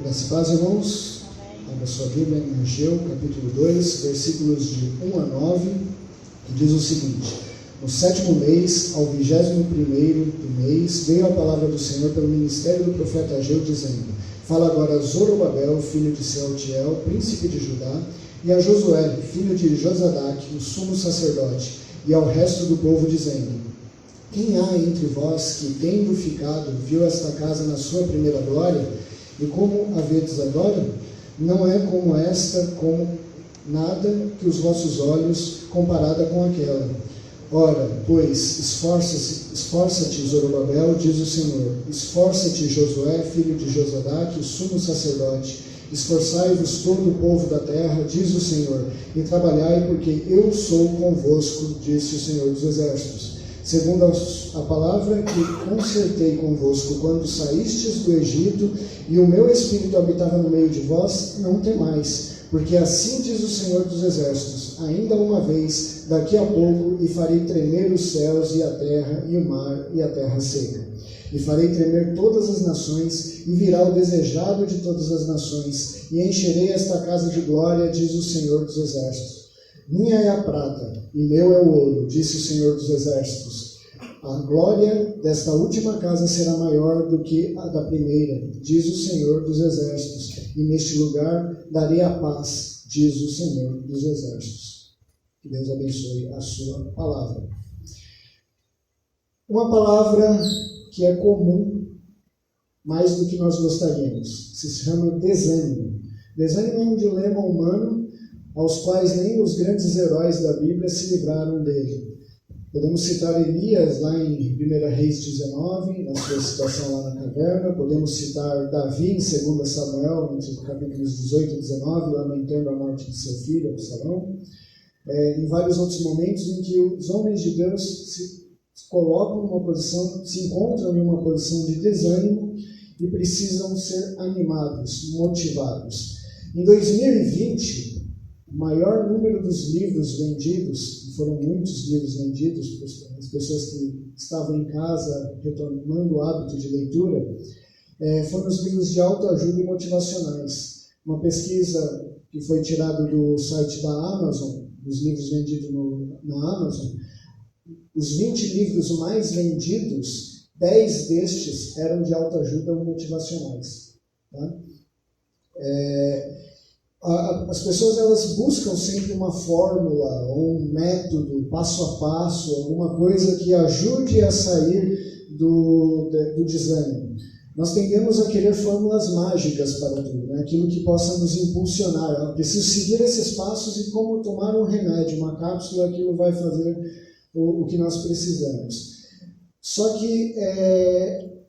Graças a Deus, irmãos. Abra sua Bíblia em Ageu, capítulo 2, versículos de 1 a 9, que diz o seguinte: no 7º mês, ao 21º do mês, veio a palavra do Senhor pelo ministério do profeta Ageu, dizendo: fala agora a Zorobabel, filho de Sealtiel, príncipe de Judá, e a Josué, filho de Josadaque, o sumo sacerdote, e ao resto do povo, dizendo: quem há entre vós que, tendo ficado, viu esta casa na sua primeira glória? E como a vedes agora? Não é como esta, como nada que os vossos olhos comparada com aquela. Ora, pois, esforça-te, Zorobabel, diz o Senhor, esforça-te, Josué, filho de Josadaque, o sumo sacerdote, esforçai-vos todo o povo da terra, diz o Senhor, e trabalhai, porque eu sou convosco, disse o Senhor dos Exércitos. Segundo a palavra que concertei convosco quando saístes do Egito, e o meu Espírito habitava no meio de vós, não temais, porque assim diz o Senhor dos Exércitos, ainda uma vez, daqui a pouco, e farei tremer os céus e a terra, e o mar e a terra seca. E farei tremer todas as nações, e virá o desejado de todas as nações, e encherei esta casa de glória, diz o Senhor dos Exércitos. Minha é a prata, e meu é o ouro, disse o Senhor dos Exércitos. A glória desta última casa será maior do que a da primeira, diz o Senhor dos Exércitos, e neste lugar darei a paz, diz o Senhor dos Exércitos. Que Deus abençoe a sua palavra. Uma palavra que é comum, mais do que nós gostaríamos, se chama desânimo. Desânimo é um dilema humano aos quais nem os grandes heróis da Bíblia se livraram dele. Podemos citar Elias lá em 1 Reis 19, na sua situação lá na caverna. Podemos citar Davi em 2 Samuel, entre os capítulos 18 e 19, lamentando a morte de seu filho, Absalão. Em vários outros momentos em que os homens de Deus se colocam numa posição, se encontram em uma posição de desânimo e precisam ser animados, motivados. Em 2020, o maior número dos livros vendidos, e foram muitos livros vendidos, as pessoas que estavam em casa retomando o hábito de leitura, foram os livros de autoajuda e motivacionais. Uma pesquisa que foi tirada do site da Amazon, dos livros vendidos na Amazon, os 20 livros mais vendidos, 10 destes eram de autoajuda ou motivacionais. Tá? As pessoas elas buscam sempre uma fórmula ou um método, passo a passo, alguma coisa que ajude a sair do desânimo. Nós tendemos a querer fórmulas mágicas para tudo, né? Aquilo que possa nos impulsionar. Eu preciso seguir esses passos e como tomar um remédio, uma cápsula, aquilo vai fazer o que nós precisamos. Só que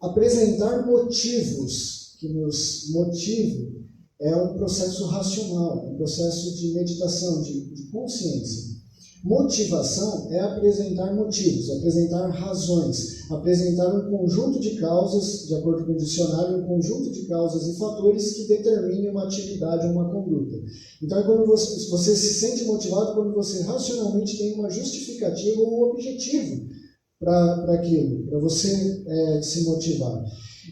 apresentar motivos que nos motivem é um processo racional, um processo de meditação, de consciência. Motivação é apresentar motivos, apresentar razões, apresentar um conjunto de causas, de acordo com o dicionário, um conjunto de causas e fatores que determinem uma atividade ou uma conduta. Então, é quando você se sente motivado quando você racionalmente tem uma justificativa ou um objetivo para aquilo, para você se motivar.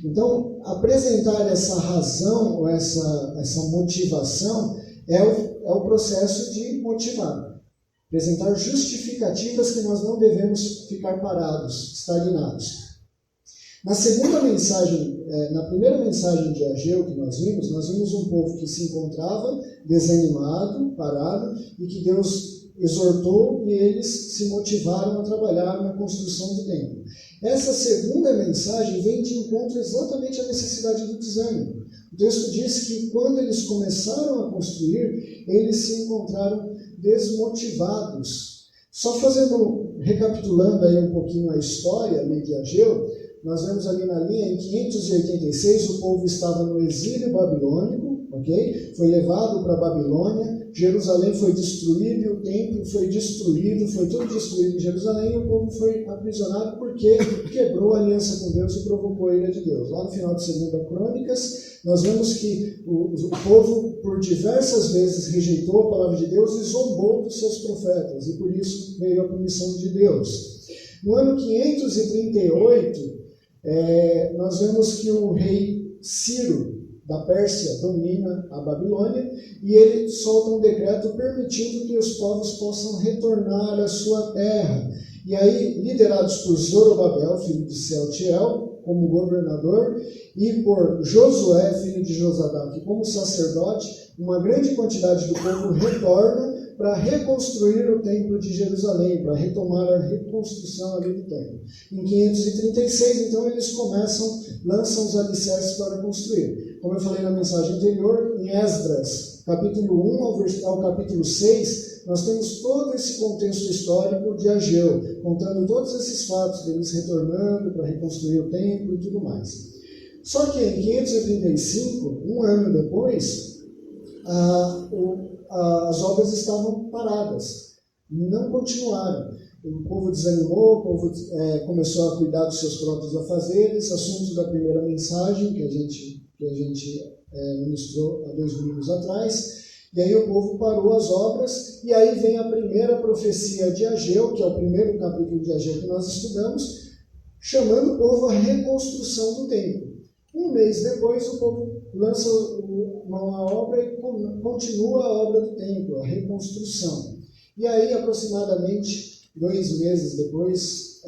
Então, apresentar essa razão ou essa motivação é o processo de motivar. Apresentar justificativas que nós não devemos ficar parados, estagnados. Na primeira mensagem de Ageu que nós vimos um povo que se encontrava desanimado, parado, e que Deus exortou e eles se motivaram a trabalhar na construção do templo. Essa segunda mensagem vem de encontro exatamente à necessidade do desânimo. O texto diz que quando eles começaram a construir, eles se encontraram desmotivados. Só recapitulando aí um pouquinho a história de Ageu, nós vemos ali na linha, em 586, o povo estava no exílio babilônico, ok? Foi levado para a Babilônia, Jerusalém foi destruído e o templo foi destruído, foi tudo destruído em Jerusalém e o povo foi aprisionado porque quebrou a aliança com Deus e provocou a ira de Deus. Lá no final de 2 Crônicas, nós vemos que o povo por diversas vezes rejeitou a palavra de Deus e zombou dos seus profetas, e por isso veio a punição de Deus. No ano 538, nós vemos que o rei Ciro, da Pérsia domina a Babilônia e ele solta um decreto permitindo que os povos possam retornar à sua terra. E aí, liderados por Zorobabel, filho de Sealtiel, como governador, e por Josué, filho de Josadaque, como sacerdote, uma grande quantidade do povo retorna para reconstruir o templo de Jerusalém, para retomar a reconstrução ali do templo. Em 536, então, eles lançam os alicerces para construir. Como eu falei na mensagem anterior, em Esdras, capítulo 1 ao capítulo 6, nós temos todo esse contexto histórico de Ageu, contando todos esses fatos deles retornando para reconstruir o templo e tudo mais. Só que em 535, um ano depois, as obras estavam paradas, não continuaram. O povo desanimou, o povo começou a cuidar dos seus próprios afazeres, assunto da primeira mensagem que a gente ministrou há 2 domingos atrás. E aí o povo parou as obras, e aí vem a primeira profecia de Ageu, que é o primeiro capítulo de Ageu que nós estudamos, chamando o povo à reconstrução do templo. Um mês depois, o povo lança mão à obra e continua a obra do templo, a reconstrução. E aí, aproximadamente 2 meses depois,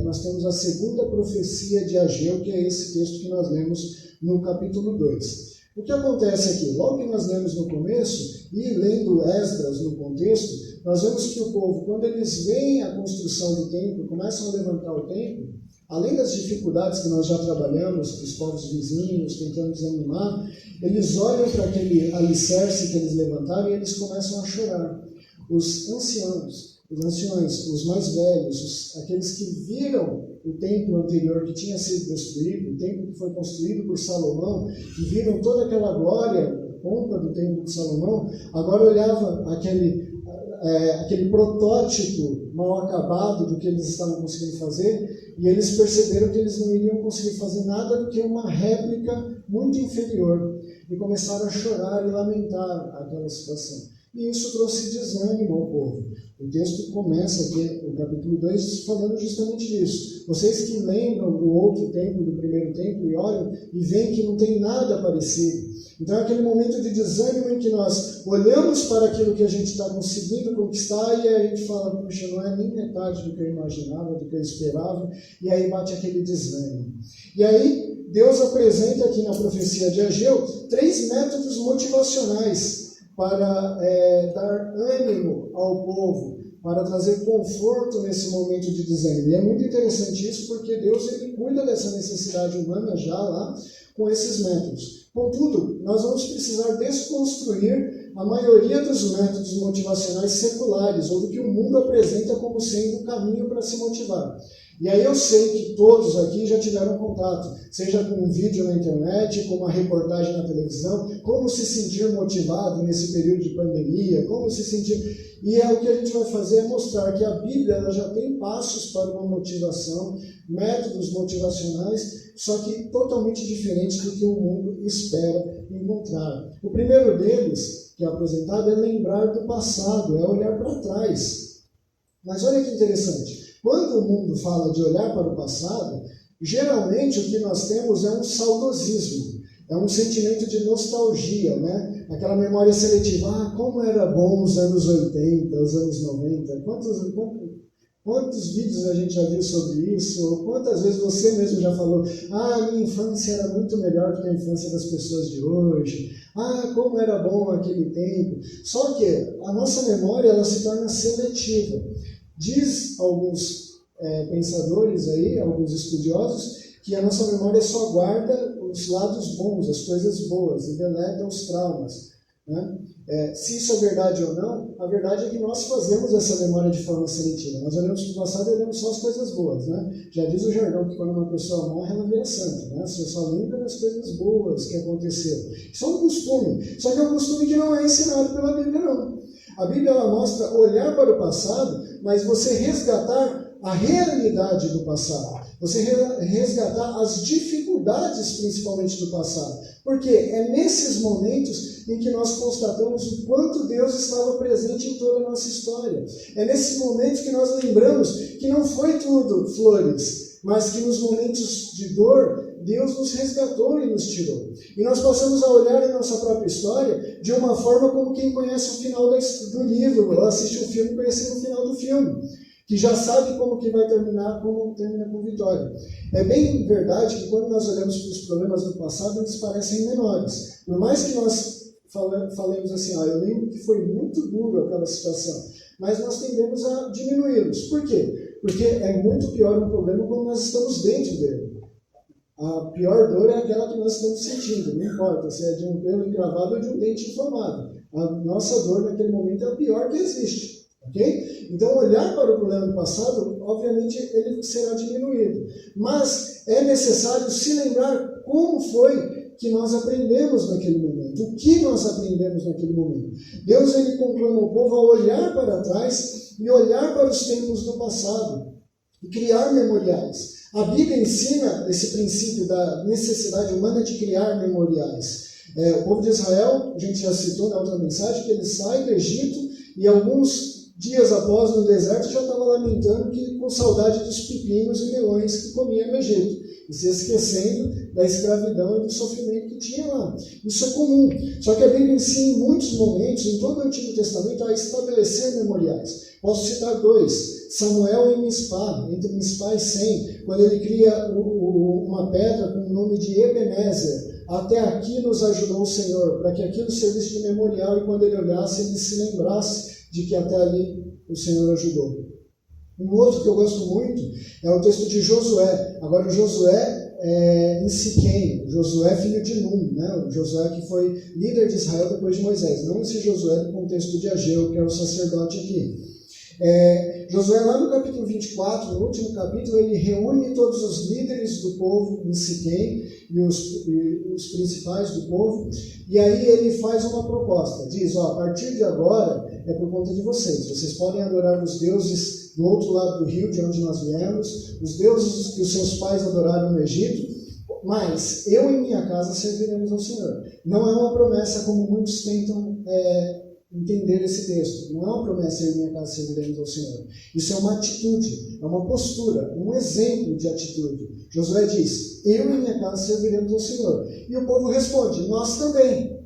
nós temos a segunda profecia de Ageu, que é esse texto que nós lemos no capítulo 2. O que acontece aqui? Logo que nós lemos no começo, e lendo Esdras no contexto, nós vemos que o povo, quando eles veem a construção do templo, começam a levantar o templo, além das dificuldades que nós já trabalhamos, dos povos vizinhos, tentando desanimar, eles olham para aquele alicerce que eles levantaram e eles começam a chorar. Os anciões, os mais velhos, aqueles que viram o templo anterior que tinha sido destruído, o templo que foi construído por Salomão, que viram toda aquela glória, pompa do templo de Salomão, agora olhava aquele protótipo mal acabado do que eles estavam conseguindo fazer, e eles perceberam que eles não iriam conseguir fazer nada do que uma réplica muito inferior, e começaram a chorar e lamentar aquela situação. E isso trouxe desânimo ao povo. O texto começa aqui, o capítulo 2, falando justamente disso. Vocês que lembram do outro templo, do primeiro templo, e olham e veem que não tem nada parecido. Então é aquele momento de desânimo em que nós olhamos para aquilo que a gente está conseguindo conquistar e a gente fala, puxa, não é nem metade do que eu imaginava, do que eu esperava, e aí bate aquele desânimo. E aí Deus apresenta aqui na profecia de Ageu 3 métodos motivacionais para dar ânimo ao povo, para trazer conforto nesse momento de desânimo. E é muito interessante isso, porque Deus ele cuida dessa necessidade humana já lá com esses métodos. Contudo, nós vamos precisar desconstruir a maioria dos métodos motivacionais seculares, ou do que o mundo apresenta como sendo o caminho para se motivar. E aí eu sei que todos aqui já tiveram contato, seja com um vídeo na internet, com uma reportagem na televisão, como se sentir motivado nesse período de pandemia, como se sentir... E o que a gente vai fazer é mostrar que a Bíblia ela já tem passos para uma motivação, métodos motivacionais, só que totalmente diferentes do que o mundo espera encontrar. O primeiro deles, que é apresentado, é lembrar do passado, é olhar para trás. Mas olha que interessante. Quando o mundo fala de olhar para o passado, geralmente o que nós temos é um saudosismo, é um sentimento de nostalgia, né? Aquela memória seletiva, como era bom os anos 80, os anos 90, quantos vídeos a gente já viu sobre isso, quantas vezes você mesmo já falou, a minha infância era muito melhor do que a infância das pessoas de hoje, como era bom aquele tempo. Só que a nossa memória ela se torna seletiva. Diz alguns pensadores aí, alguns estudiosos, que a nossa memória só guarda os lados bons, as coisas boas, e deleta os traumas. Né? Se isso é verdade ou não, a verdade é que nós fazemos essa memória de forma seletiva. Nós olhamos para o passado e olhamos só as coisas boas. Né? Já diz o jargão que quando uma pessoa morre, ela vira santa. Né? Você só lembra das coisas boas que aconteceram. Isso é um costume, só que é um costume que não é ensinado pela Bíblia, não. A Bíblia ela mostra olhar para o passado, mas você resgatar a realidade do passado. Você resgatar as dificuldades, principalmente, do passado. Porque é nesses momentos em que nós constatamos o quanto Deus estava presente em toda a nossa história. É nesses momentos que nós lembramos que não foi tudo flores. mas que nos momentos de dor, Deus nos resgatou e nos tirou. E nós passamos a olhar a nossa própria história de uma forma como quem conhece o final do livro, ou assiste o filme conhecendo o final do filme, que já sabe como que vai terminar, como termina com vitória. É bem verdade que quando nós olhamos para os problemas do passado, eles parecem menores. Por mais que nós falemos assim, eu lembro que foi muito duro aquela situação, mas nós tendemos a diminuí-los. Por quê? Porque é muito pior um problema quando nós estamos dentro dele. A pior dor é aquela que nós estamos sentindo, não importa se é de um pelo encravado ou de um dente inflamado. A nossa dor naquele momento é a pior que existe. Okay? Então, olhar para o problema do passado, obviamente, ele será diminuído. Mas é necessário se lembrar como foi que nós aprendemos naquele momento, o que nós aprendemos naquele momento. Deus ele conclama o povo a olhar para trás e olhar para os tempos do passado e criar memoriais. A Bíblia ensina esse princípio da necessidade humana de criar memoriais. O povo de Israel, a gente já citou na outra mensagem, que ele sai do Egito e alguns dias após no deserto já estava lamentando que com saudade dos pepinos e melões que comia no Egito, e se esquecendo da escravidão e do sofrimento que tinha lá. Isso é comum. Só que a Bíblia ensina em muitos momentos, em todo o Antigo Testamento, a estabelecer memoriais. Posso citar dois. Samuel e Mispá, entre Mispá e Sem, quando ele cria uma pedra com o nome de Ebenezer. Até aqui nos ajudou o Senhor, para que aquilo servisse de memorial e quando ele olhasse, ele se lembrasse de que até ali o Senhor ajudou. Um outro que eu gosto muito é o texto de Josué. Agora, o Josué em Siquém, Josué filho de Num, né? O Josué que foi líder de Israel depois de Moisés. Não esse Josué do contexto de Ageu, que é o sacerdote aqui. Josué, lá no capítulo 24, no último capítulo, ele reúne todos os líderes do povo em Siquém e os principais do povo, e aí ele faz uma proposta. Diz, a partir de agora é por conta de vocês. Vocês podem adorar os deuses do outro lado do rio, de onde nós viemos, os deuses que os seus pais adoraram no Egito, mas eu e minha casa serviremos ao Senhor. Não é uma promessa como muitos tentam entender esse texto. Não é uma promessa, eu e minha casa serviremos ao Senhor. Isso é uma atitude, é uma postura, um exemplo de atitude. Josué diz, eu e minha casa serviremos ao Senhor. E o povo responde, nós também.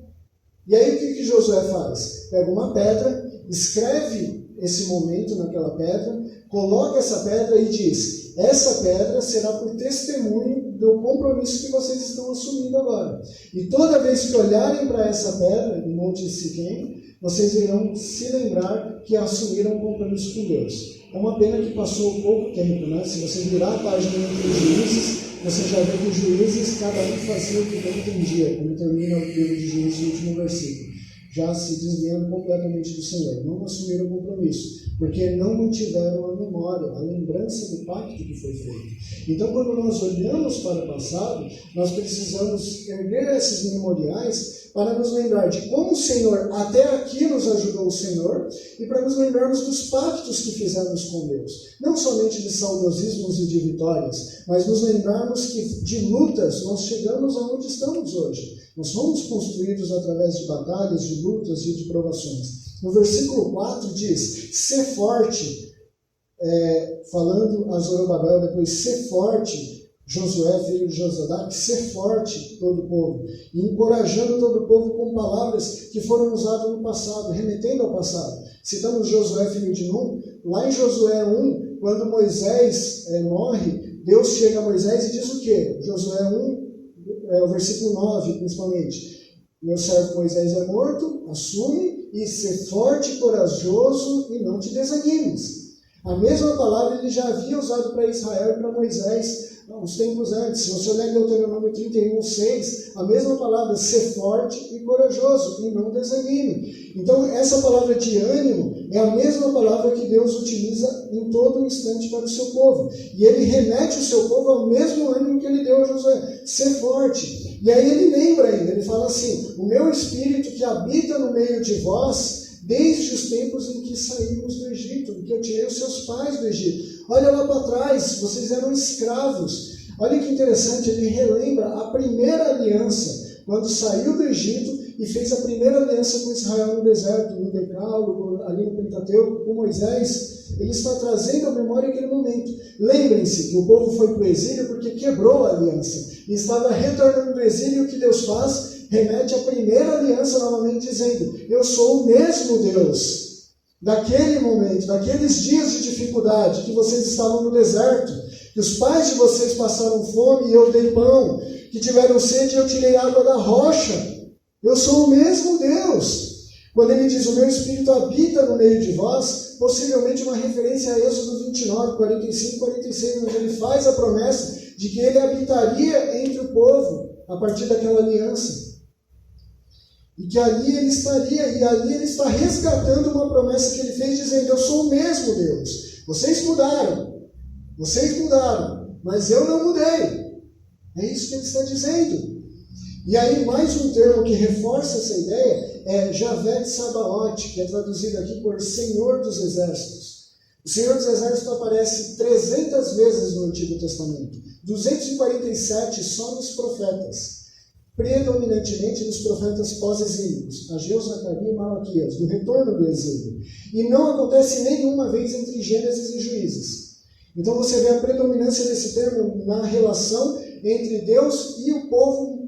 E aí o que Josué faz? Pega uma pedra, escreve esse momento naquela pedra, coloca essa pedra e diz, essa pedra será por testemunho do compromisso que vocês estão assumindo agora. E toda vez que olharem para essa pedra, no Monte Siquém, vocês irão se lembrar que assumiram um compromisso com Deus. É uma pena que passou pouco tempo, né? Se você virar a página entre os juízes, você já vê que os juízes, cada um fazia o que bem entendia, como termina o livro de Juízes no último versículo, já se desviando completamente do Senhor. Não assumiram o compromisso, porque não mantiveram a memória, a lembrança do pacto que foi feito. Então, quando nós olhamos para o passado, nós precisamos erguer esses memoriais para nos lembrar de como o Senhor até aqui nos ajudou o Senhor e para nos lembrarmos dos pactos que fizemos com Deus. Não somente de saudosismos e de vitórias, mas nos lembrarmos que de lutas nós chegamos aonde estamos hoje. Nós fomos construídos através de batalhas, de lutas e de provações. No versículo 4 diz, ser forte, falando a Zorobabel depois, ser forte, Josué, filho de Josadac, ser forte todo o povo, e encorajando todo o povo com palavras que foram usadas no passado, remetendo ao passado. Citamos Josué, filho de Num, lá em Josué 1, quando Moisés morre, Deus chega a Moisés e diz o quê? Josué 1, o versículo 9, principalmente. Meu servo Moisés é morto, assume, e ser forte e corajoso, e não te desanimes. A mesma palavra ele já havia usado para Israel e para Moisés uns tempos antes. Se você olhar em Deuteronômio 31:6, a mesma palavra, ser forte e corajoso, e não desanime. Então, essa palavra de ânimo é a mesma palavra que Deus utiliza em todo instante para o seu povo. E ele remete o seu povo ao mesmo ânimo que ele deu a Josué, ser forte. E aí ele lembra ainda, ele fala assim, o meu espírito que habita no meio de vós, desde os tempos em que saímos do Egito, em que eu tirei os seus pais do Egito. Olha lá para trás, vocês eram escravos. Olha que interessante, ele relembra a primeira aliança, quando saiu do Egito e fez a primeira aliança com Israel no deserto, no Decálogo, ali no Pentateuco, com Moisés. Ele está trazendo à memória aquele momento. Lembrem-se que o povo foi para o exílio porque quebrou a aliança e estava retornando do exílio. O que Deus faz? Remete à primeira aliança novamente, dizendo: eu sou o mesmo Deus daquele momento, daqueles dias de dificuldade que vocês estavam no deserto, que os pais de vocês passaram fome e eu dei pão, que tiveram sede e eu tirei água da rocha. Eu sou o mesmo Deus. Quando ele diz: o meu Espírito habita no meio de vós, possivelmente uma referência a Êxodo 29, 45, 46, onde ele faz a promessa de que ele habitaria entre o povo a partir daquela aliança. E que ali ele estaria, e ali ele está resgatando uma promessa que ele fez, dizendo: eu sou o mesmo Deus. Vocês mudaram, mas eu não mudei. É isso que ele está dizendo. E aí mais um termo que reforça essa ideia é Javé de Sabaote, que é traduzido aqui por Senhor dos Exércitos. O Senhor dos Exércitos aparece 300 vezes no Antigo Testamento, 247 só nos profetas, predominantemente nos profetas pós-exílicos, Ageu, Zacarias e Malaquias, do retorno do exílio. E não acontece nenhuma vez entre Gênesis e Juízes. Então você vê a predominância desse termo na relação entre Deus e o povo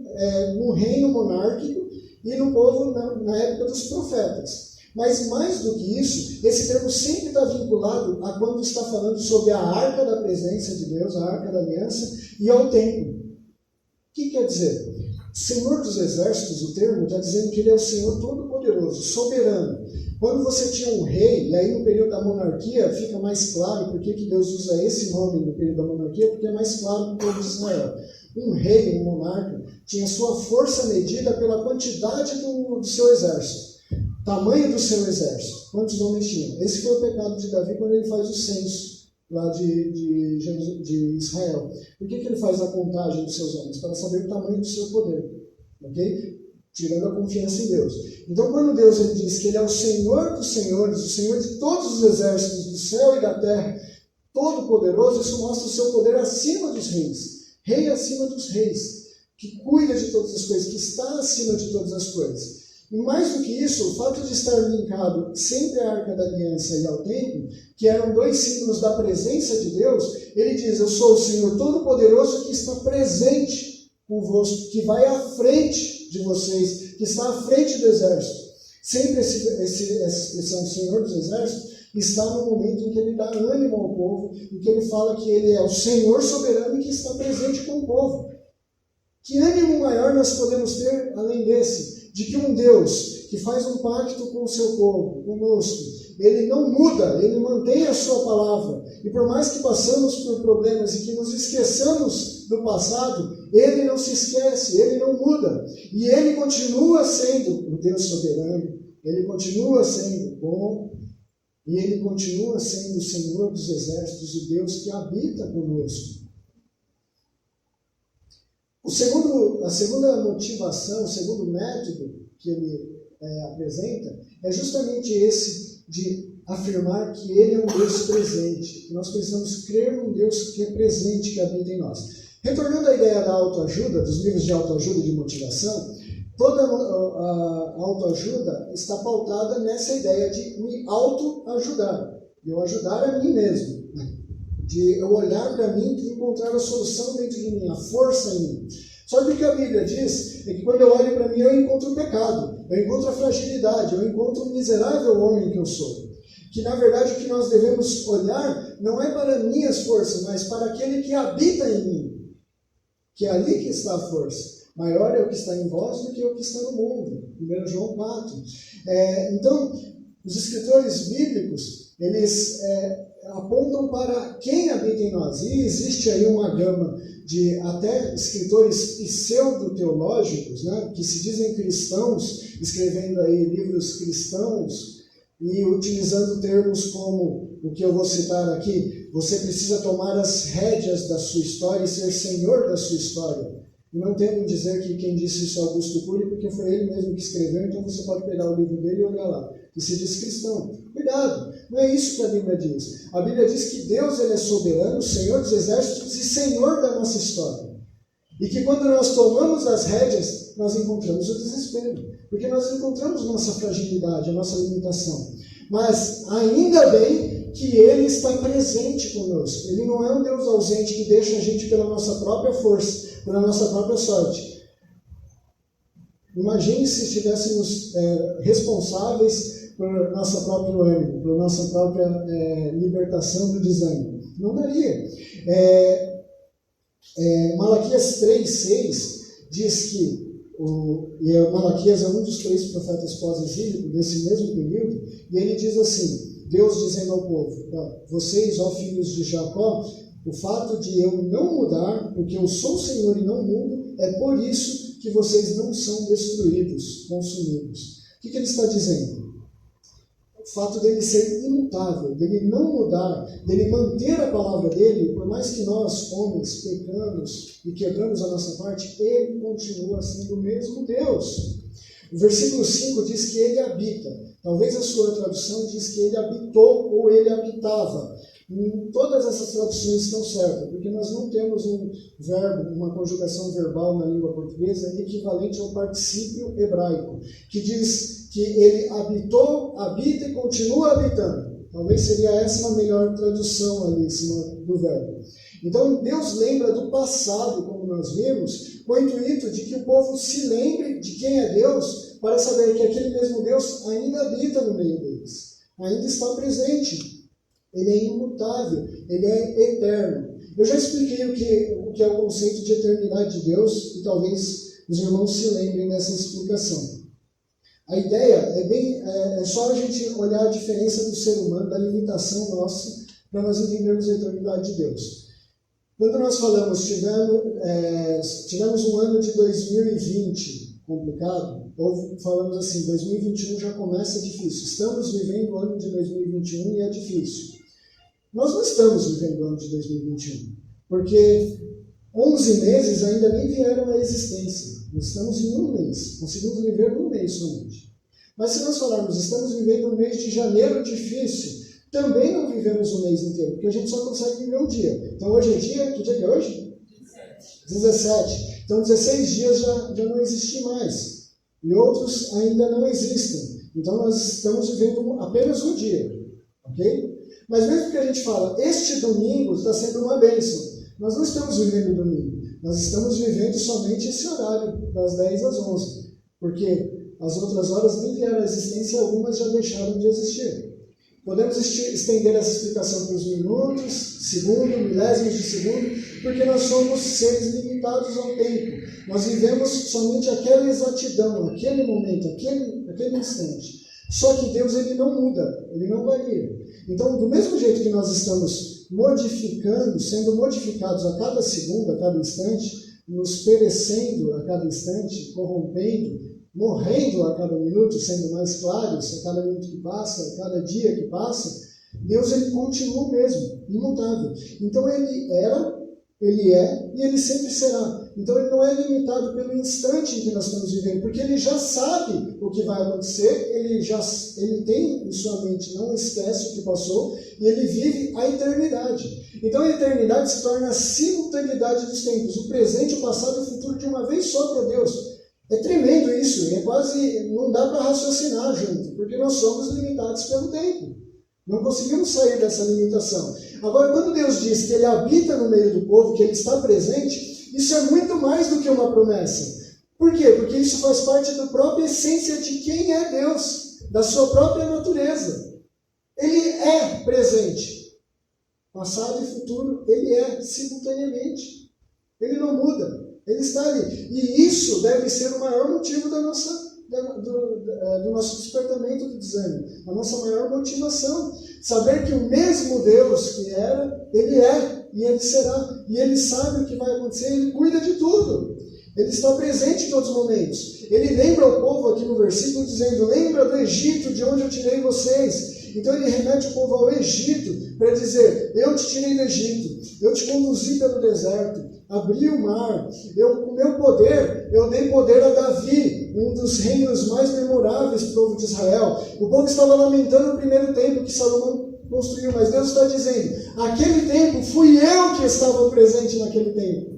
no reino monárquico e no povo na época dos profetas. Mas mais do que isso, esse termo sempre está vinculado a quando está falando sobre a arca da presença de Deus, a arca da aliança, e ao templo. O que quer dizer? Senhor dos Exércitos, o termo está dizendo que ele é o Senhor Todo-Poderoso, soberano. Quando você tinha um rei, e aí no período da monarquia fica mais claro por que Deus usa esse nome no período da monarquia, porque é mais claro para o povo de Israel. Um rei, um monarca, tinha sua força medida pela quantidade do seu exército, tamanho do seu exército, quantos homens tinham. Esse foi o pecado de Davi quando ele faz o censo lá de Israel. Por que ele faz a contagem dos seus homens? Para saber o tamanho do seu poder, ok? Tirando a confiança em Deus. Então, quando Deus ele diz que ele é o Senhor dos senhores, o Senhor de todos os exércitos do céu e da terra, todo-poderoso, isso mostra o seu poder acima dos reis, rei acima dos reis, que cuida de todas as coisas, que está acima de todas as coisas. E mais do que isso, o fato de estar linkado sempre à Arca da Aliança e ao Templo, que eram dois símbolos da presença de Deus, ele diz: eu sou o Senhor Todo-Poderoso que está presente convosco, que vai à frente de vocês, que está à frente do exército. Sempre esse é o Senhor dos Exércitos, está no momento em que ele dá ânimo ao povo, em que ele fala que ele é o Senhor soberano e que está presente com o povo. Que ânimo maior nós podemos ter além desse? De que um Deus que faz um pacto com o seu povo, conosco, ele não muda, ele mantém a sua palavra. E por mais que passamos por problemas e que nos esqueçamos do passado, ele não se esquece, ele não muda. E ele continua sendo o Deus soberano, ele continua sendo bom, e ele continua sendo o Senhor dos Exércitos, o Deus que habita conosco. A segunda motivação, o segundo método que ele apresenta é justamente esse de afirmar que ele é um Deus presente. Nós precisamos crer num Deus que é presente, que habita em nós. Retornando à ideia da autoajuda, dos livros de autoajuda e de motivação, toda a autoajuda está pautada nessa ideia de me autoajudar, de eu ajudar a mim mesmo. De eu olhar para mim e encontrar a solução dentro de mim, a força em mim. Só que o que a Bíblia diz é que quando eu olho para mim, eu encontro o pecado, eu encontro a fragilidade, eu encontro o miserável homem que eu sou. Que na verdade o que nós devemos olhar não é para minhas forças, mas para aquele que habita em mim. Que é ali que está a força. Maior é o que está em vós do que o que está no mundo. 1 João 4. Então, os escritores bíblicos, eles apontam para quem habita em nós. E existe aí uma gama de até escritores pseudo-teológicos, né, que se dizem cristãos, escrevendo aí livros cristãos e utilizando termos como o que eu vou citar aqui: você precisa tomar as rédeas da sua história e ser senhor da sua história. E não temo dizer que quem disse isso é Augusto Cury, porque foi ele mesmo que escreveu, então você pode pegar o livro dele e olhar lá, que se diz cristão. Cuidado, não é isso que a Bíblia diz. A Bíblia diz que Deus ele é soberano, Senhor dos Exércitos e Senhor da nossa história. E que quando nós tomamos as rédeas nós encontramos o desespero, porque nós encontramos nossa fragilidade, a nossa limitação. Mas ainda bem que Ele está presente conosco. Ele não é um Deus ausente que deixa a gente pela nossa própria força, pela nossa própria sorte. Imagine se estivéssemos responsáveis por nosso próprio ânimo, por nossa própria libertação do desânimo. Não daria. Malaquias 3:6 diz que, Malaquias é um dos 3 profetas pós-exílico desse mesmo período, e ele diz assim, Deus dizendo ao povo, vocês, ó filhos de Jacó, o fato de eu não mudar, porque eu sou o Senhor e não mudo, é por isso que vocês não são destruídos, consumidos. O que ele está dizendo? O fato dele ser imutável, dele não mudar, dele manter a palavra dele, por mais que nós, homens, pecamos e quebramos a nossa parte, ele continua sendo o mesmo Deus. O versículo 5 diz que ele habita. Talvez a sua tradução diz que ele habitou ou ele habitava. Todas essas traduções estão certas, porque nós não temos um verbo, uma conjugação verbal na língua portuguesa equivalente ao particípio hebraico, que diz que ele habitou, habita e continua habitando. Talvez seria essa a melhor tradução ali em cima do verbo. Então Deus lembra do passado, como nós vimos, com o intuito de que o povo se lembre de quem é Deus, para saber que aquele mesmo Deus ainda habita no meio deles, ainda está presente. Ele é imutável, ele é eterno. Eu já expliquei o que é o conceito de eternidade de Deus, e talvez os irmãos se lembrem dessa explicação. A ideia é só a gente olhar a diferença do ser humano, da limitação nossa, para nós entendermos a eternidade de Deus. Quando nós falamos, tivemos um ano de 2020 complicado, ou falamos assim, 2021 já começa difícil. Estamos vivendo o ano de 2021 e é difícil. Nós não estamos vivendo o ano de 2021, porque 11 meses ainda nem vieram à existência. Nós estamos em um mês, conseguimos viver um mês somente. Mas se nós falarmos, estamos vivendo um mês de janeiro difícil, também não vivemos o mês inteiro, porque a gente só consegue viver um dia. Então hoje é dia, que dia que é hoje? 17. Então 16 dias já não existem mais. E outros ainda não existem. Então nós estamos vivendo apenas um dia. Ok? Mas mesmo que a gente fala, este domingo está sendo uma bênção, nós não estamos vivendo o domingo. Nós estamos vivendo somente esse horário, das 10 às 11. Porque as outras horas nem vieram à existência e algumas já deixaram de existir. Podemos estender essa explicação para os minutos, segundo, milésimos de segundo, porque nós somos seres limitados ao tempo. Nós vivemos somente aquela exatidão, aquele momento, aquele instante. Só que Deus ele não muda, ele não varia. Então, do mesmo jeito que nós estamos modificando, sendo modificados a cada segundo, a cada instante, nos perecendo a cada instante, corrompendo, morrendo a cada minuto, sendo mais claros, a cada minuto que passa, a cada dia que passa, Deus ele continua o mesmo, imutável. Então ele era, ele é e ele sempre será. Então ele não é limitado pelo instante em que nós estamos vivendo, porque ele já sabe o que vai acontecer, ele tem em sua mente, não esquece o que passou, e ele vive a eternidade. Então a eternidade se torna a simultaneidade dos tempos, o presente, o passado e o futuro de uma vez só para Deus. É tremendo isso, é quase, não dá para raciocinar junto, porque nós somos limitados pelo tempo. Não conseguimos sair dessa limitação. Agora, quando Deus diz que Ele habita no meio do povo, que Ele está presente, isso é muito mais do que uma promessa. Por quê? Porque isso faz parte da própria essência de quem é Deus, da sua própria natureza. Ele é presente. Passado e futuro, Ele é simultaneamente. Ele não muda. Ele está ali. E isso deve ser o maior motivo do nosso despertamento do desânimo. A nossa maior motivação. Saber que o mesmo Deus que era, Ele é e Ele será. E Ele sabe o que vai acontecer, Ele cuida de tudo. Ele está presente em todos os momentos. Ele lembra o povo aqui no versículo dizendo, lembra do Egito, de onde eu tirei vocês. Então ele remete o povo ao Egito para dizer, eu te tirei do Egito, eu te conduzi pelo deserto, abri o mar, com meu poder, eu dei poder a Davi, um dos reinos mais memoráveis do povo de Israel. O povo estava lamentando o primeiro templo que Salomão construiu, mas Deus está dizendo, aquele templo fui eu que estava presente naquele templo.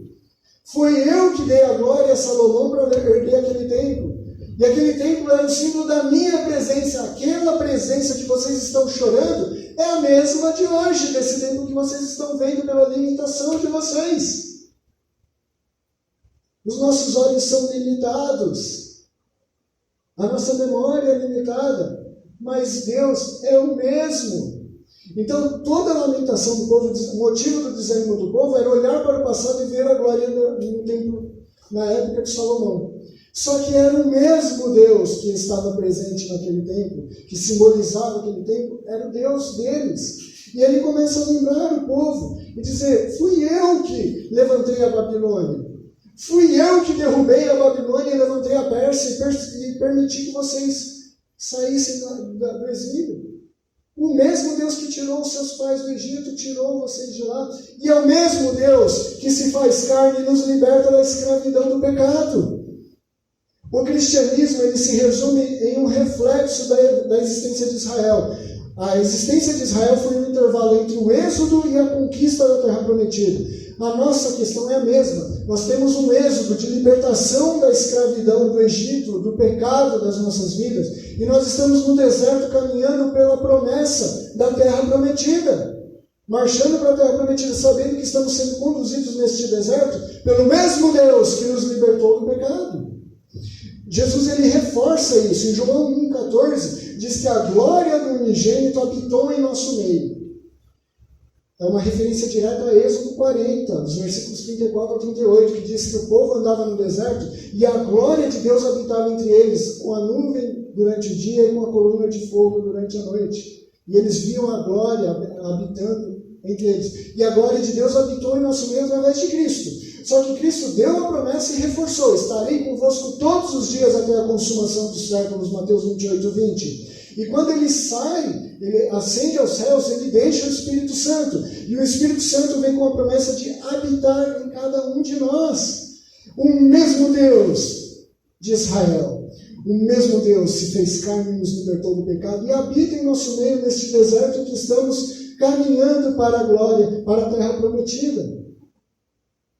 Foi eu que dei a glória a Salomão para erguer aquele templo. E aquele templo era o símbolo da minha presença. Aquela presença que vocês estão chorando é a mesma de hoje, desse templo que vocês estão vendo pela limitação de vocês. Os nossos olhos são limitados. A nossa memória é limitada. Mas Deus é o mesmo. Então, toda a lamentação do povo, o motivo do desânimo do povo era olhar para o passado e ver a glória no templo na época de Salomão. Só que era o mesmo Deus que estava presente naquele templo, que simbolizava aquele templo, era o Deus deles. E ele começa a lembrar o povo e dizer: fui eu que levantei a Babilônia. Fui eu que derrubei a Babilônia e levantei a Pérsia e permiti que vocês saíssem do exílio. O mesmo Deus que tirou os seus pais do Egito, tirou vocês de lá. E é o mesmo Deus que se faz carne e nos liberta da escravidão do pecado. O cristianismo ele se resume em um reflexo da existência de Israel. A existência de Israel foi um intervalo entre o êxodo e a conquista da terra prometida. A nossa questão é a mesma. Nós temos um êxodo de libertação da escravidão do Egito, do pecado das nossas vidas, e nós estamos no deserto caminhando pela promessa da terra prometida. Marchando para a terra prometida, sabendo que estamos sendo conduzidos neste deserto pelo mesmo Deus que nos libertou do pecado. Jesus ele reforça isso. Em João 1,14 diz que a glória do unigênito habitou em nosso meio. É uma referência direta a Êxodo 40, dos versículos 34 a 38, que diz que o povo andava no deserto e a glória de Deus habitava entre eles, com a nuvem durante o dia e com a coluna de fogo durante a noite. E eles viam a glória habitando entre eles. E a glória de Deus habitou em nosso meio através de Cristo. Só que Cristo deu a promessa e reforçou: estarei convosco todos os dias até a consumação dos séculos, Mateus 28, 20. E quando ele sai, ele ascende aos céus, ele deixa o Espírito Santo. E o Espírito Santo vem com a promessa de habitar em cada um de nós. O mesmo Deus de Israel, o mesmo Deus se fez carne e nos libertou do pecado e habita em nosso meio neste deserto em que estamos caminhando para a glória, para a terra prometida.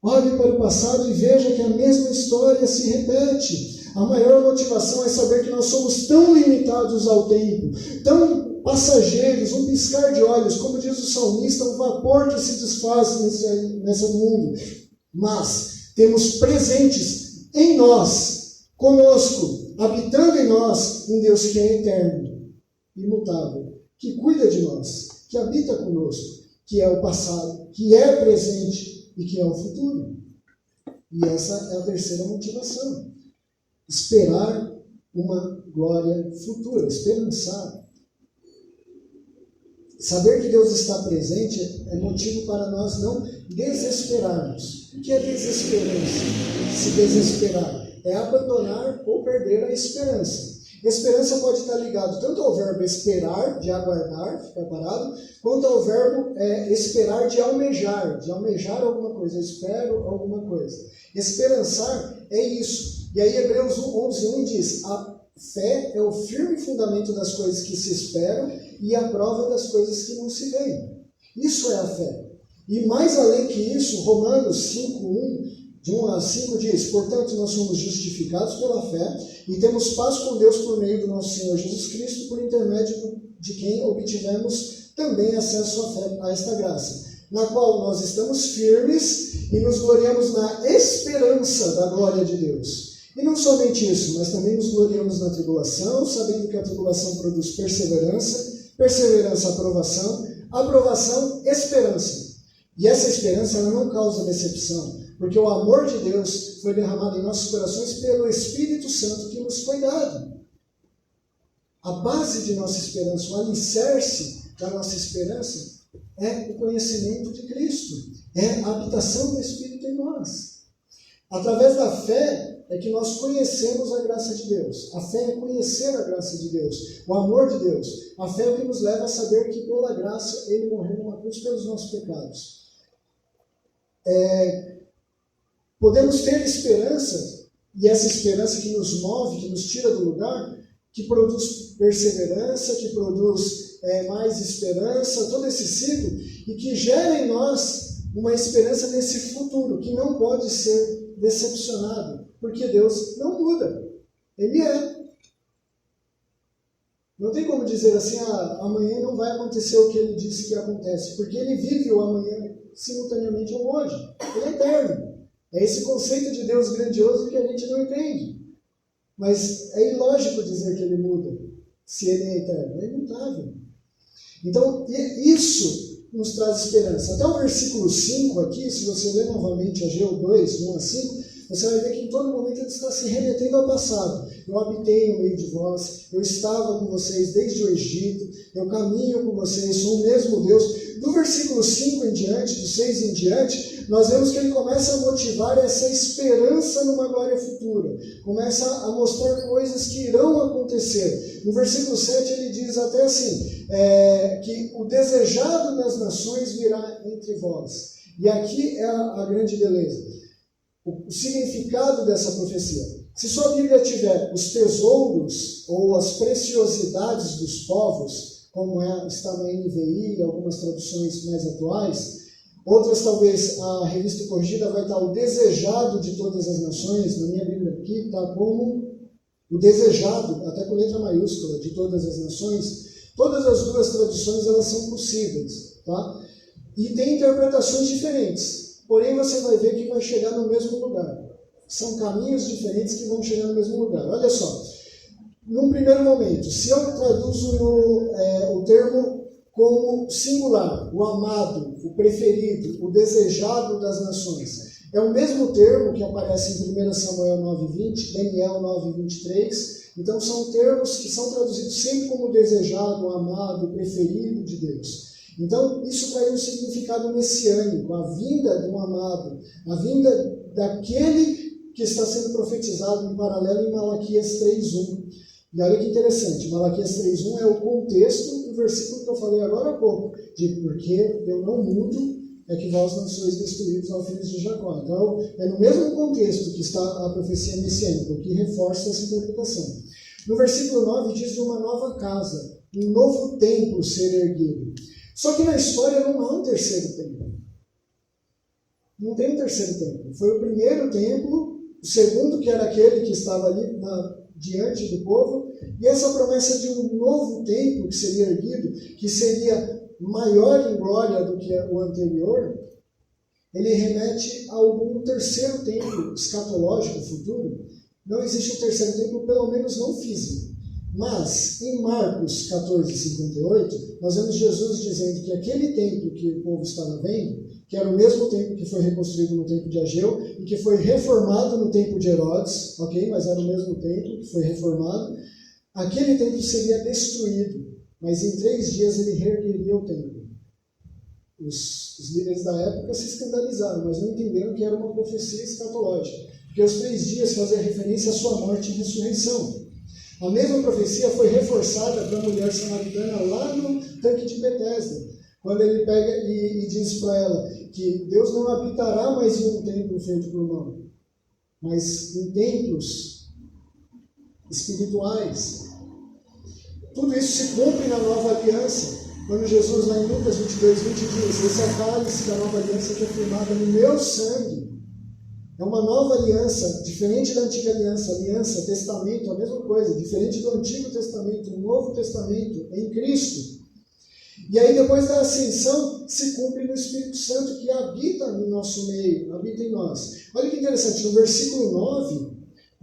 Olhe para o passado e veja que a mesma história se repete. A maior motivação é saber que nós somos tão limitados ao tempo, tão passageiros, um piscar de olhos, como diz o salmista, um vapor que se desfaz nesse mundo. Mas temos presentes em nós, conosco, habitando em nós, um Deus que é eterno, imutável, que cuida de nós, que habita conosco, que é o passado, que é presente e que é o futuro. E essa é a terceira motivação. Esperar uma glória futura, esperançar. Saber que Deus está presente é motivo para nós não desesperarmos. O que é desesperança? Se desesperar é abandonar ou perder a esperança. Esperança pode estar ligado tanto ao verbo esperar, de aguardar, ficar parado, quanto ao verbo esperar, de almejar alguma coisa. Eu espero alguma coisa. Esperançar é isso. E aí Hebreus 11:1 diz: a fé é o firme fundamento das coisas que se esperam e a prova das coisas que não se veem. Isso é a fé. E mais além que isso, Romanos 5:1, de 1 a 5 diz: portanto, nós somos justificados pela fé e temos paz com Deus por meio do nosso Senhor Jesus Cristo, por intermédio de quem obtivemos também acesso à fé, a esta graça, na qual nós estamos firmes e nos gloriamos na esperança da glória de Deus. E não somente isso, mas também nos gloriamos na tribulação, sabendo que a tribulação produz perseverança, perseverança, aprovação, aprovação, esperança. E essa esperança ela não causa decepção, porque o amor de Deus foi derramado em nossos corações pelo Espírito Santo que nos foi dado. A base de nossa esperança, o alicerce da nossa esperança é o conhecimento de Cristo, é a habitação do Espírito em nós. Através da fé é que nós conhecemos a graça de Deus. A fé é conhecer a graça de Deus, o amor de Deus. A fé é o que nos leva a saber que pela graça Ele morreu numa cruz pelos nossos pecados. Podemos ter esperança, e essa esperança que nos move, que nos tira do lugar, que produz perseverança, que produz mais esperança, todo esse ciclo, e que gera em nós uma esperança nesse futuro, que não pode ser decepcionado, porque Deus não muda. Ele é. Não tem como dizer assim, amanhã não vai acontecer o que ele disse que acontece, porque ele vive o amanhã simultaneamente ao hoje. Ele é eterno. É esse conceito de Deus grandioso que a gente não entende. Mas é ilógico dizer que ele muda, se ele é eterno. É imutável. Então, isso nos traz esperança. Até o versículo 5 aqui, se você ler novamente Ageu 2, 1 a 5, você vai ver que em todo momento ele está se remetendo ao passado. Eu habitei no meio de vós, eu estava com vocês desde o Egito, eu caminho com vocês, sou o mesmo Deus. Do versículo 5 em diante, do 6 em diante, nós vemos que ele começa a motivar essa esperança numa glória futura. Começa a mostrar coisas que irão acontecer. No versículo 7 ele diz até assim, que o desejado das nações virá entre vós. E aqui é a grande beleza. O significado dessa profecia. Se sua Bíblia tiver os tesouros ou as preciosidades dos povos, como está na NVI e algumas traduções mais atuais, outras talvez a revista corrigida vai estar o desejado de todas as nações, na minha Bíblia aqui está como o desejado, até com letra maiúscula, de todas as nações. Todas as duas traduções elas são possíveis, tá? E tem interpretações diferentes. Porém, você vai ver que vai chegar no mesmo lugar. São caminhos diferentes que vão chegar no mesmo lugar. Olha só, num primeiro momento, se eu traduzo o termo como singular, o amado, o preferido, o desejado das nações, é o mesmo termo que aparece em 1 Samuel 9:20, Daniel 9:23. Então, são termos que são traduzidos sempre como desejado, amado, preferido de Deus. Então, isso traz um significado messiânico, a vinda de um amado, a vinda daquele que está sendo profetizado em paralelo em Malaquias 3:1. E olha que interessante, Malaquias 3:1 é o contexto do versículo que eu falei agora há pouco, de porque eu não mudo, é que vós não sois destruídos aos filhos de Jacó. Então, é no mesmo contexto que está a profecia messiânica, o que reforça essa interpretação. No versículo 9 diz de uma nova casa, um novo templo ser erguido. Só que na história não há um terceiro templo. Não tem um terceiro templo. Foi o primeiro templo, o segundo que era aquele que estava ali diante do povo, e essa promessa de um novo templo que seria erguido, que seria maior em glória do que o anterior, ele remete a algum terceiro templo escatológico futuro. Não existe um terceiro templo, pelo menos não físico. Mas, em Marcos 14:58, nós vemos Jesus dizendo que aquele templo que o povo estava vendo, que era o mesmo templo que foi reconstruído no tempo de Ageu e que foi reformado no tempo de Herodes, ok? Mas era o mesmo templo que foi reformado. Aquele templo seria destruído, mas em 3 dias ele reergueria o templo. Os líderes da época se escandalizaram, mas não entenderam que era uma profecia escatológica, porque os 3 dias fazia referência à sua morte e ressurreição. A mesma profecia foi reforçada para a mulher samaritana lá no tanque de Betesda, quando ele pega e diz para ela que Deus não habitará mais em um templo feito por mão, mas em templos espirituais. Tudo isso se cumpre na nova aliança, quando Jesus, lá em Lucas 22:20, diz: esse é o cálice da nova aliança que é firmada no meu sangue. É uma nova aliança, diferente da antiga aliança. Aliança, testamento, a mesma coisa. Diferente do Antigo Testamento, o Novo Testamento, em Cristo. E aí, depois da ascensão, se cumpre no Espírito Santo, que habita no nosso meio, habita em nós. Olha que interessante, no versículo 9,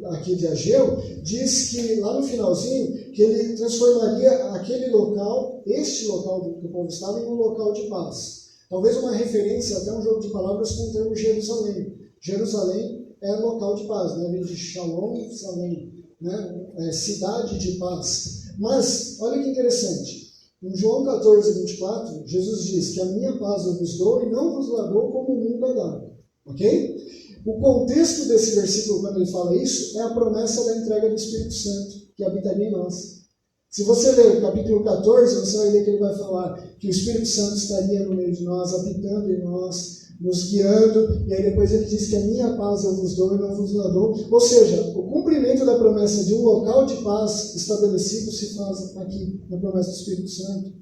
aqui de Ageu, diz que, lá no finalzinho, que ele transformaria aquele local, este local que o povo estava, em um local de paz. Talvez uma referência, até um jogo de palavras com o termo Jerusalém. Jerusalém é local de paz, né? Vem de Shalom, Salém, né? Cidade de paz. Mas, olha que interessante, em João 14:24, Jesus diz que a minha paz eu vos dou e não vos la dou como o mundo a dá. Ok? O contexto desse versículo, quando ele fala isso, é a promessa da entrega do Espírito Santo, que habitaria em nós. Se você ler o capítulo 14, você vai ver que ele vai falar que o Espírito Santo estaria no meio de nós, habitando em nós, nos guiando, e aí depois ele diz que a minha paz eu vos dou e não vos la dou. Ou seja, o cumprimento da promessa de um local de paz estabelecido se faz aqui, na promessa do Espírito Santo.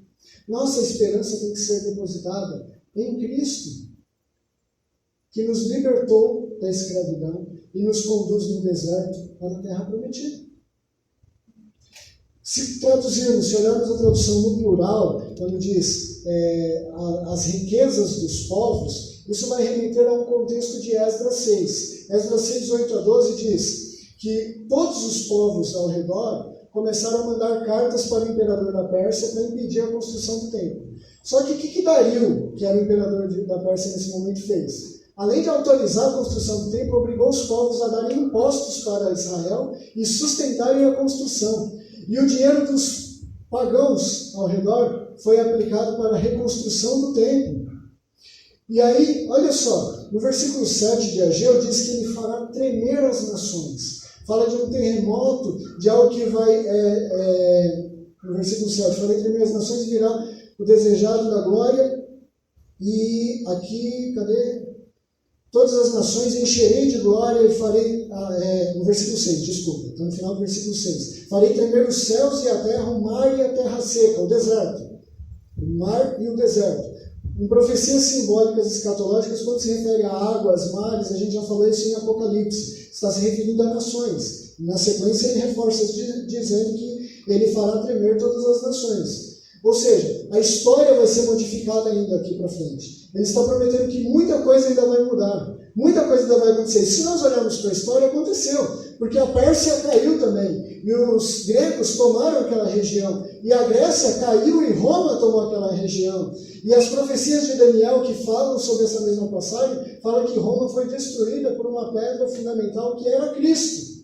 Nossa esperança tem que ser depositada em Cristo. que nos libertou da escravidão e nos conduz no deserto para a terra prometida. Se traduzirmos, se olharmos a tradução no plural, quando diz as riquezas dos povos, isso vai remeter a um contexto de Esdras 6. Esdras 6, 8 a 12 diz que todos os povos ao redor começaram a mandar cartas para o imperador da Pérsia para impedir a construção do templo. Só que o que Dario, que era o imperador da Pérsia nesse momento, fez? Além de autorizar a construção do templo, obrigou os povos a darem impostos para Israel e sustentarem a construção. E o dinheiro dos pagãos ao redor foi aplicado para a reconstrução do templo. E aí, olha só, no versículo 7 de Ageu diz que ele fará tremer as nações. Fala de um terremoto, de algo que vai, no versículo 7, farei tremer as nações e virá o desejado da glória. E aqui, cadê? Todas as nações encherei de glória e farei, no versículo 6, desculpa, está no final do versículo 6. Farei tremer os céus e a terra, o mar e a terra seca, o deserto. O mar e o deserto. Em profecias simbólicas escatológicas, quando se refere a águas, mares, a gente já falou isso em Apocalipse, está se referindo a nações. Na sequência ele reforça dizendo que ele fará tremer todas as nações. Ou seja, a história vai ser modificada ainda aqui para frente. Ele está prometendo que muita coisa ainda vai mudar. Muita coisa ainda vai acontecer. E se nós olharmos para a história, aconteceu. Porque a Pérsia caiu também. E os gregos tomaram aquela região. E a Grécia caiu e Roma tomou aquela região. E as profecias de Daniel que falam sobre essa mesma passagem, falam que Roma foi destruída por uma pedra fundamental que era Cristo.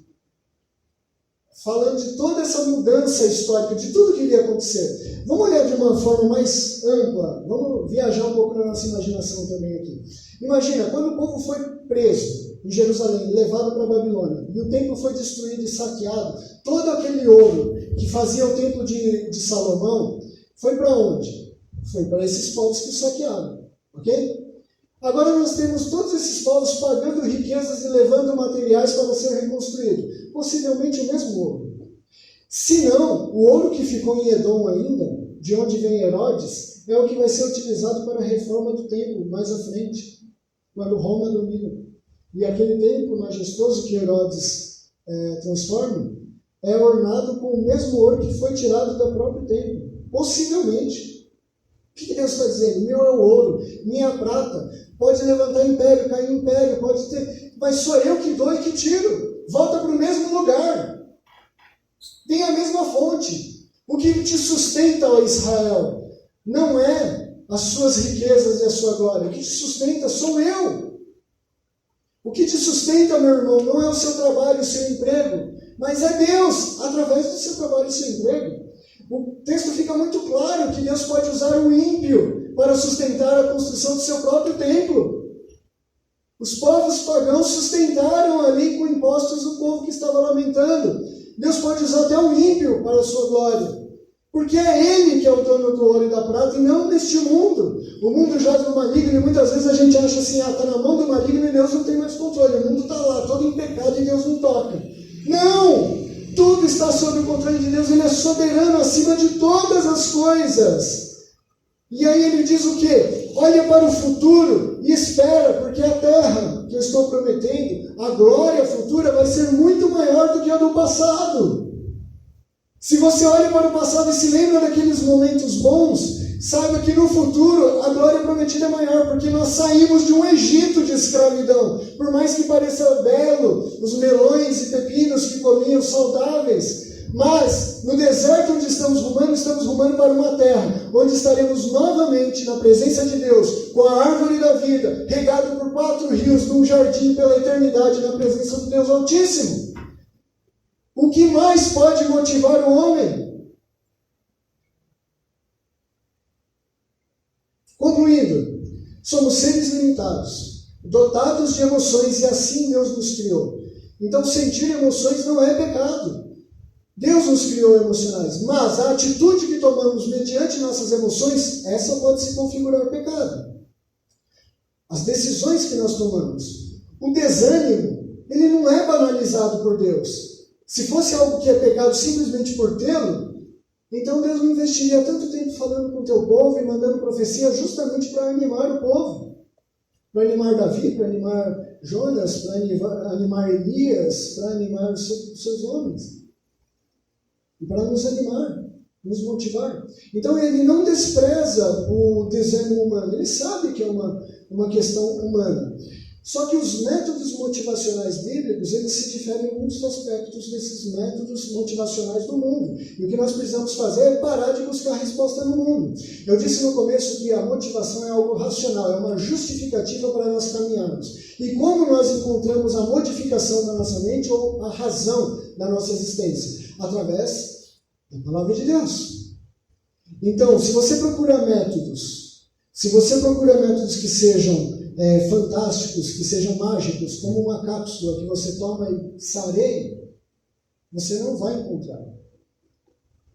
Falando de toda essa mudança histórica, de tudo que iria acontecer. Vamos olhar de uma forma mais ampla, vamos viajar um pouco na nossa imaginação também aqui. Imagina, quando o povo foi preso em Jerusalém, levado para a Babilônia, e o templo foi destruído e saqueado, todo aquele ouro que fazia o templo de Salomão, foi para onde? Foi para esses povos que o saquearam, ok? Agora nós temos todos esses povos pagando riquezas e levando materiais para ser reconstruído. Possivelmente o mesmo ouro. Se não, o ouro que ficou em Edom ainda, de onde vem Herodes, é o que vai ser utilizado para a reforma do templo mais à frente, quando Roma domina. E aquele templo majestoso que Herodes transforma, é ornado com o mesmo ouro que foi tirado do próprio templo. Possivelmente. O que Deus está dizendo? Meu é o ouro, minha é a prata. Pode levantar império, cair império, pode ter... Mas sou eu que dou e que tiro. Volta para o mesmo lugar. Tem a mesma fonte. O que te sustenta, ó Israel, não é as suas riquezas e a sua glória. O que te sustenta sou eu. O que te sustenta, meu irmão, não é o seu trabalho, o seu emprego, mas é Deus, através do seu trabalho e seu emprego. O texto fica muito claro que Deus pode usar o ímpio para sustentar a construção do seu próprio templo. Os povos pagãos sustentaram ali com impostos o povo que estava lamentando. Deus pode usar até o ímpio para a sua glória. Porque é Ele que é o dono do ouro e da prata e não deste mundo. O mundo jaz no maligno e muitas vezes a gente acha assim, está na mão do maligno e Deus não tem mais controle. O mundo está lá, todo em pecado e Deus não toca. Não! Tudo está sob o controle de Deus, Ele é soberano acima de todas as coisas. E aí Ele diz o quê? Olha para o futuro e espera, porque a terra que eu estou prometendo, a glória futura vai ser muito maior do que a do passado. Se você olha para o passado e se lembra daqueles momentos bons, saiba que no futuro a glória prometida é maior, porque nós saímos de um Egito de escravidão. Por mais que pareça belo, os melões e pepinos que comiam saudáveis, mas no deserto onde estamos rumando para uma terra, onde estaremos novamente na presença de Deus, com a árvore da vida, regado por 4 rios, num jardim pela eternidade, na presença do Deus Altíssimo. O que mais pode motivar o homem? Concluindo, somos seres limitados, dotados de emoções e assim Deus nos criou. Então sentir emoções não é pecado. Deus nos criou emocionais, mas a atitude que tomamos mediante nossas emoções, essa pode se configurar pecado. As decisões que nós tomamos. O desânimo, ele não é banalizado por Deus. Se fosse algo que é pecado simplesmente por tê-lo, então Deus não investiria tanto tempo falando com o teu povo e mandando profecia justamente para animar o povo. Para animar Davi, para animar Jonas, para animar Elias, para animar os seus homens. E para nos animar, nos motivar. Então ele não despreza o desânimo humano, ele sabe que é uma questão humana. Só que os métodos motivacionais bíblicos, eles se diferem em muitos aspectos desses métodos motivacionais do mundo. E o que nós precisamos fazer é parar de buscar resposta no mundo. Eu disse no começo que a motivação é algo racional, é uma justificativa para nós caminharmos. E como nós encontramos a modificação da nossa mente ou a razão da nossa existência? Através da palavra de Deus. Então, se você procura métodos que sejam fantásticos, que sejam mágicos, como uma cápsula que você toma e sareia, você não vai encontrar.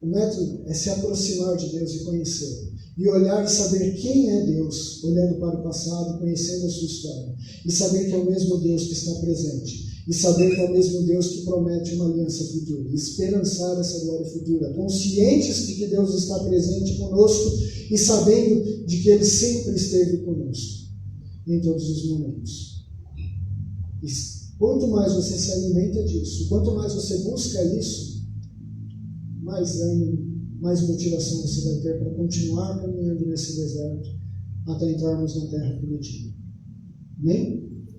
O método é se aproximar de Deus e conhecê-lo. E olhar e saber quem é Deus, olhando para o passado, conhecendo a sua história. E saber que é o mesmo Deus que está presente. E saber que é o mesmo Deus que promete uma aliança futura. Esperançar essa glória futura. Conscientes de que Deus está presente conosco e sabendo de que Ele sempre esteve conosco. Em todos os momentos. E quanto mais você se alimenta disso, quanto mais você busca isso, mais ânimo, mais motivação você vai ter para continuar caminhando nesse deserto até entrarmos na terra prometida. Amém?